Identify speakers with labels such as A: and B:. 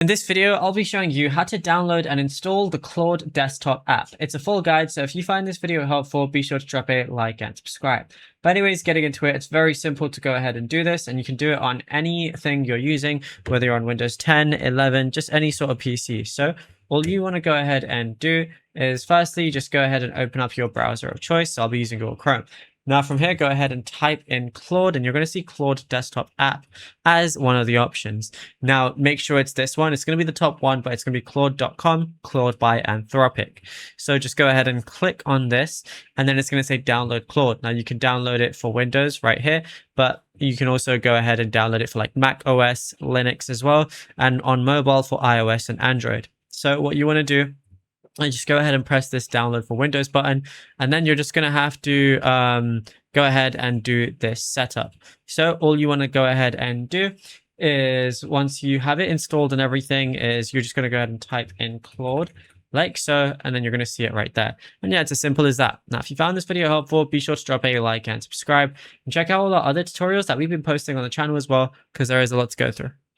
A: In this video, I'll be showing you how to download and install the Claude desktop app. It's a full guide, so if you find this video helpful, be sure to drop a like and subscribe. But anyways, getting into it, it's very simple to go ahead and do this, and you can do it on anything you're using, whether you're on Windows 10, 11, just any sort of PC. So all you want to go ahead and do is firstly, just go ahead and open up your browser of choice. So I'll be using Google Chrome. Now from here, go ahead and type in Claude, and you're going to see Claude desktop app as one of the options. Now, make sure it's this one. It's going to be the top one, but it's going to be claude.com, Claude by Anthropic. So just go ahead and click on this, and then it's going to say download Claude. Now you can download it for Windows right here, but you can also go ahead and download it for like Mac OS, Linux as well, and on mobile for iOS and Android. So what you want to do, and just go ahead and press this download for Windows button, and then you're just going to have to go ahead and do this setup. So all you want to go ahead and do is, once you have it installed and everything, is you're just going to go ahead and type in Claude like so, and then you're going to see it right there. And yeah, it's as simple as that. Now, if you found this video helpful, be sure to drop a like and subscribe, and check out all our other tutorials that we've been posting on the channel as well, because there is a lot to go through.